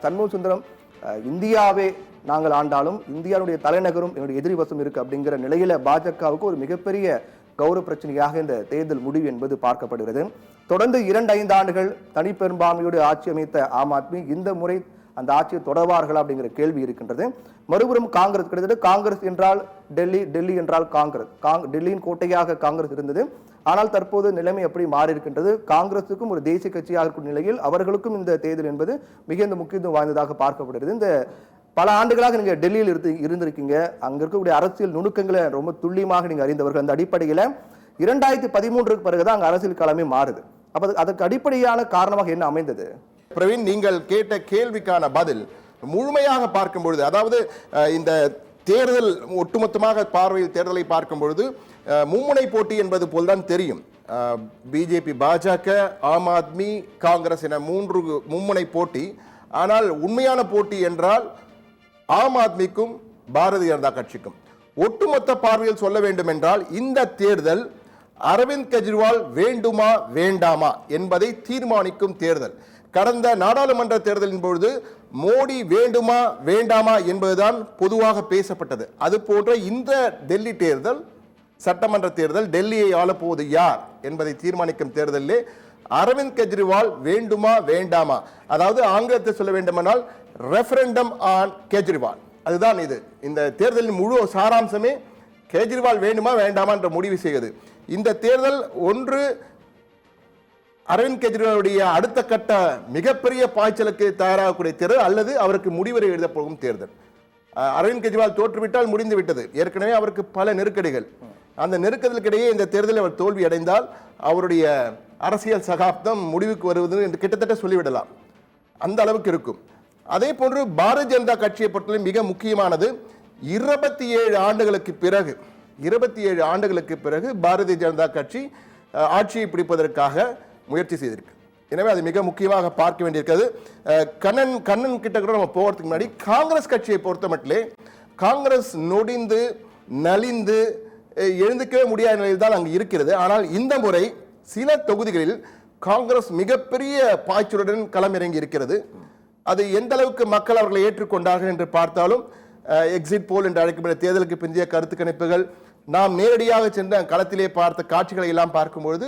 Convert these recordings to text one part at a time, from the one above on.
சண்முக சுந்தரம், இந்தியாவே நாங்கள் ஆண்டாலும் இந்தியாவுடைய தலைநகரும் என்னுடைய எதிரி வசம் இருக்கு அப்படிங்கிற நிலையில பாஜகவுக்கு ஒரு மிகப்பெரிய கௌரவ பிரச்சனையாக இந்த தேர்தல் முடிவு என்பது பார்க்கப்படுகிறது. தொடர்ந்து 2-5 ஆண்டுகள் தனிப்பெரும்பான்மையோடு ஆட்சி அமைத்த ஆம் ஆத்மி இந்த முறை அந்த ஆட்சியை தொடர்வார்களா அப்படிங்கிற கேள்வி இருக்கின்றது. மறுபுறம் காங்கிரஸ், கிட்டத்தட்ட காங்கிரஸ் என்றால் டெல்லி, டெல்லி என்றால் காங்கிரஸ், டெல்லியின் கோட்டையாக காங்கிரஸ் இருந்தது. ஆனால் தற்போது நிலைமை எப்படி மாறி இருக்கின்றது. காங்கிரசுக்கும் ஒரு தேசிய கட்சியாக இருக்கும் நிலையில் அவர்களுக்கும் இந்த தேர்தல் என்பது மிகுந்த முக்கியத்துவம் வாய்ந்ததாக பார்க்கப்படுகிறது. இந்த பல ஆண்டுகளாக நீங்க டெல்லியில் இருந்திருக்கீங்க, அங்க இருக்கக்கூடிய அரசியல் நுணுக்கங்களை ரொம்ப துல்லியமாக நீங்க அறிந்தவர்கள். அந்த அடிப்படையில 2013க்கு பிறகுதான் அங்க அரசியல் களமே மாறுது. அப்ப அதற்கு அடிப்படையான காரணமாக என்ன அமைந்தது? பிரவீன், நீங்கள் கேட்ட கேள்விக்கான பதில் முழுமையாக பார்க்கும் பொழுது, அதாவது இந்த தேர்தல் ஒட்டுமொத்தமாக பார்வையில் தேர்தலை பார்க்கும் பொழுது மும்முனை போட்டி என்பது போல்தான் தெரியும். பிஜேபி, பாஜக, ஆம் ஆத்மி, காங்கிரஸ் என 3 மும்முனை போட்டி. ஆனால் உண்மையான போட்டி என்றால் ஆம் ஆத்மிக்கும் பாரதிய ஜனதா கட்சிக்கும். ஒட்டுமொத்த பார்வையில் சொல்ல வேண்டும் என்றால் இந்த தேர்தல் அரவிந்த் கெஜ்ரிவால் வேண்டுமா வேண்டாமா என்பதை தீர்மானிக்கும் தேர்தல். கடந்த நாடாளுமன்ற தேர்தலின் பொழுது மோடி வேண்டுமா வேண்டாமா என்பதுதான் பொதுவாக பேசப்பட்டது. அது போன்ற இந்த டெல்லி தேர்தல், சட்டமன்ற தேர்தல், டெல்லியை ஆளப்போவது யார் என்பதை தீர்மானிக்கும் தேர்தலிலே அரவிந்த் கெஜ்ரிவால் வேண்டுமா வேண்டாமா, அதாவது ஆங்கிலத்தில் சொல்ல வேண்டுமானால் ரெஃபரண்டம் ஆன் கெஜ்ரிவால், அதுதான் இது. இந்த தேர்தலின் முழு சாராம்சமே கெஜ்ரிவால் வேண்டுமா வேண்டாமா என்ற முடிவு செய்வது. இந்த தேர்தல் ஒன்று அரவிந்த் கெஜ்ரிவாலுடைய அடுத்த கட்ட மிகப்பெரிய பாய்ச்சலுக்கு தயாராகக்கூடிய தேர்தல், அல்லது அவருக்கு முடிவுரை எழுதப் போகும் தேர்தல். அரவிந்த் கெஜ்ரிவால் தோற்றுவிட்டால் முடிந்து விட்டது. ஏற்கனவே அவருக்கு பல நெருக்கடிகள். அந்த நெருக்கடிகளுக்கிடையே இந்த தேர்தலில் அவர் தோல்வி அடைந்தால் அவருடைய அரசியல் சகாப்தம் முடிவுக்கு வருவது என்று கிட்டத்தட்ட சொல்லிவிடலாம். அந்த அளவுக்கு இருக்கும். அதே போன்று பாரதிய ஜனதா கட்சியை பொறுத்தவரை மிக முக்கியமானது, 27 ஆண்டுகளுக்கு பிறகு 27 ஆண்டுகளுக்கு பிறகு பாரதிய ஜனதா கட்சி ஆட்சியை பிடிப்பதற்காக முயற்சி செய்திருக்கு. எனவே அது மிக முக்கியமாக பார்க்க வேண்டியிருக்கிறது. கண்ணன் கிட்ட கூட நம்ம போகிறதுக்கு முன்னாடி காங்கிரஸ் கட்சியை பொறுத்த மட்டும் காங்கிரஸ் நொடிந்து நலிந்து எழுந்துக்கவே முடியாத நிலையில் தான் அங்கு இருக்கிறது. ஆனால் இந்த முறை சில தொகுதிகளில் காங்கிரஸ் மிகப்பெரிய பாய்ச்சலுடன் களமிறங்கி இருக்கிறது. அது எந்த அளவுக்கு மக்கள் அவர்களை ஏற்றுக்கொண்டார்கள் என்று பார்த்தாலும், எக்ஸிட் போல் என்று அழைக்கப்பட்ட தேர்தலுக்கு பிந்தைய கருத்து கணிப்புகள், நாம் நேரடியாக சென்ற களத்திலே பார்த்த காட்சிகளை எல்லாம் பார்க்கும்பொழுது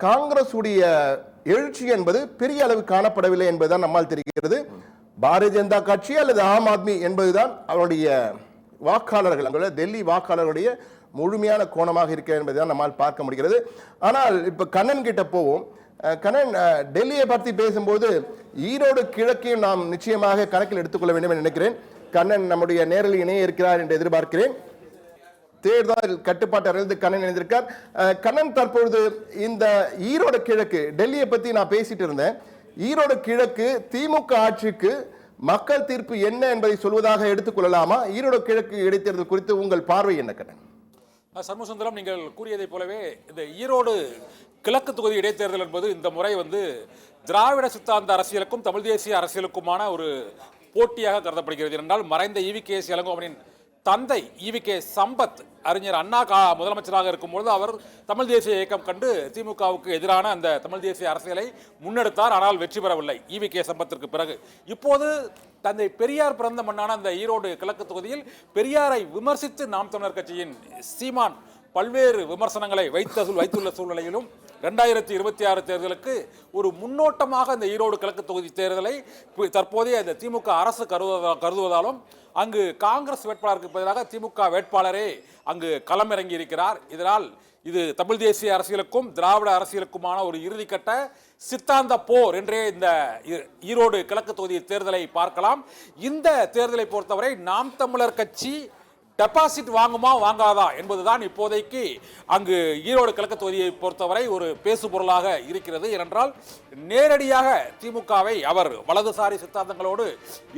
காங்கிரஸ் உடைய எழுச்சி என்பது பெரிய அளவு காணப்படவில்லை என்பதுதான் நம்மால் தெரிகிறது. பாரதிய ஜனதா கட்சி அல்லது ஆம் ஆத்மி என்பதுதான் அவருடைய வாக்காளர்கள், டெல்லி வாக்காளர்களுடைய முழுமையான கோணமாக இருக்கிறது என்பதுதான் நம்மால் பார்க்க முடிகிறது. ஆனால் இப்ப கண்ணன் கிட்ட போவோம். கண்ணன், டெல்லியை பற்றி பேசும்போது ஈரோடு கிழக்கையும் நாம் நிச்சயமாக கணக்கில் எடுத்துக்கொள்ள வேண்டும் என்று நினைக்கிறேன். கண்ணன் நம்முடைய நேரில் இணைய இருக்கிறார் என்று எதிர்பார்க்கிறேன். தேர்தல் கட்டுப்பாட்டு அறிந்து கண்ணன் இணைந்திருக்கார். கண்ணன், தற்பொழுது இந்த ஈரோடு கிழக்கு, டெல்லியை பத்தி நான் பேசிட்டு இருந்தேன். ஈரோடு கிழக்கு திமுக ஆட்சிக்கு மக்கள் தீர்ப்பு என்ன என்பதை சொல்வதாக எடுத்துக்கொள்ளலாமா? ஈரோடு கிழக்கு இடைத்தேர்தல் குறித்து உங்கள் பார்வை என்ன கண்ணன்? சண்முகசுந்தரம், நீங்கள் கூறியதை போலவே இந்த ஈரோடு கிழக்கு தொகுதி இடைத்தேர்தல் என்பது இந்த முறை திராவிட சித்தாந்த அரசியலுக்கும் தமிழ் தேசிய அரசியலுக்குமான ஒரு போட்டியாக கருதப்படுகிறது. என்றால் மறைந்த EVK.S. இளங்கோவனின் தந்தை EVK. சம்பத் அறிஞர் அண்ணா முதலமைச்சராக இருக்கும்போது அவர் தமிழ் தேசிய இயக்கம் கண்டு திமுகவுக்கு எதிரான அந்த தமிழ் தேசிய அரசியலை முன்னெடுத்தார். ஆனால் வெற்றி பெறவில்லை EVK. சம்பத்திற்கு பிறகு. இப்போது தந்தை பெரியார் பிறந்த மண்ணான அந்த ஈரோடு கிழக்கு தொகுதியில் பெரியாரை விமர்சித்து நாம் தமிழர் கட்சியின் சீமான் பல்வேறு விமர்சனங்களை வைத்துள்ள சூழ்நிலையிலும் 2026 தேர்தலுக்கு ஒரு முன்னோட்டமாக இந்த ஈரோடு கிழக்கு தொகுதி தேர்தலை தற்போதைய இந்த திமுக அரசு கருதுவதாலும் அங்கு காங்கிரஸ் வேட்பாளருக்கு பதிலாக திமுக வேட்பாளரே அங்கு களமிறங்கி இருக்கிறார். இதனால் இது தமிழ் தேசிய அரசியலுக்கும் திராவிட அரசியலுக்குமான ஒரு இறுதிக்கட்ட சித்தாந்த போர் என்றே இந்த ஈரோடு கிழக்கு தொகுதி தேர்தலை பார்க்கலாம். இந்த தேர்தலை பொறுத்தவரை நாம் தமிழர் கட்சி டெபாசிட் வாங்குமா வாங்காதா என்பதுதான் இப்போதைக்கு அங்கு ஈரோடு கிழக்கு தொகுதியை பொறுத்தவரை ஒரு பேசு பொருளாக இருக்கிறது. ஏனென்றால் நேரடியாக திமுகவை அவர் வலதுசாரி சித்தாந்தங்களோடு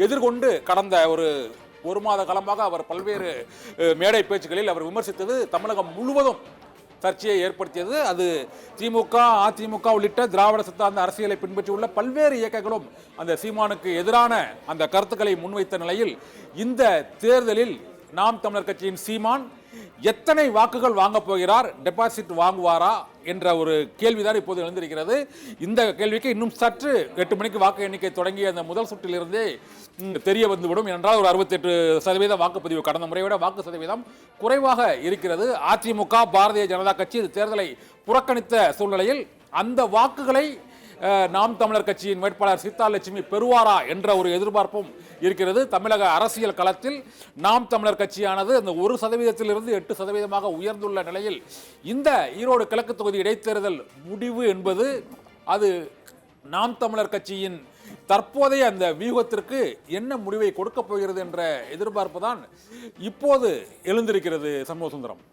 எதிர்கொண்டு கடந்த ஒரு மாத காலமாக அவர் பல்வேறு மேடை பேச்சுகளில் அவர் விமர்சித்தது தமிழகம் முழுவதும் சர்ச்சையை ஏற்படுத்தியது. அது திமுக, அதிமுக உள்ளிட்ட திராவிட சித்தாந்த அரசியலை பின்பற்றியுள்ள பல்வேறு இயக்கங்களும் அந்த சீமானுக்கு எதிரான அந்த கருத்துக்களை முன்வைத்த நிலையில் இந்த தேர்தலில் நாம் தமிழர் கட்சியின் சீமான் எத்தனை வாக்குகள் வாங்க போகிறார், டெபாசிட் வாங்குவாரா என்ற ஒரு கேள்விதான் இப்போது எழுந்திருக்கிறது. இந்த கேள்விக்கு இன்னும் சற்று 8 மணிக்கு வாக்கு எண்ணிக்கை தொடங்கிய அந்த முதல் சுற்றிலிருந்தே தெரிய வந்துவிடும். என்றால் ஒரு 68% வாக்குப்பதிவு, கடந்த முறையை விட வாக்கு சதவீதம் குறைவாக இருக்கிறது. அதிமுக, பாரதிய ஜனதா கட்சி இந்த தேர்தலை புறக்கணித்த சூழ்நிலையில் அந்த வாக்குகளை நாம் தமிழர் கட்சியின் வேட்பாளர் சீதாலட்சுமி பெறுவாரா என்ற ஒரு எதிர்பார்ப்பும் இருக்கிறது. தமிழக அரசியல் களத்தில் நாம் தமிழர் கட்சியானது அந்த 1%-லிருந்து 8% உயர்ந்துள்ள நிலையில் இந்த ஈரோடு கிழக்கு தொகுதி இடைத்தேர்தல் முடிவு என்பது அது நாம் தமிழர் கட்சியின் தற்போதைய அந்த வியூகத்திற்கு என்ன முடிவை கொடுக்க போகிறது என்ற எதிர்பார்ப்பு தான் இப்போது எழுந்திருக்கிறது. சண்முக சுந்தரம்.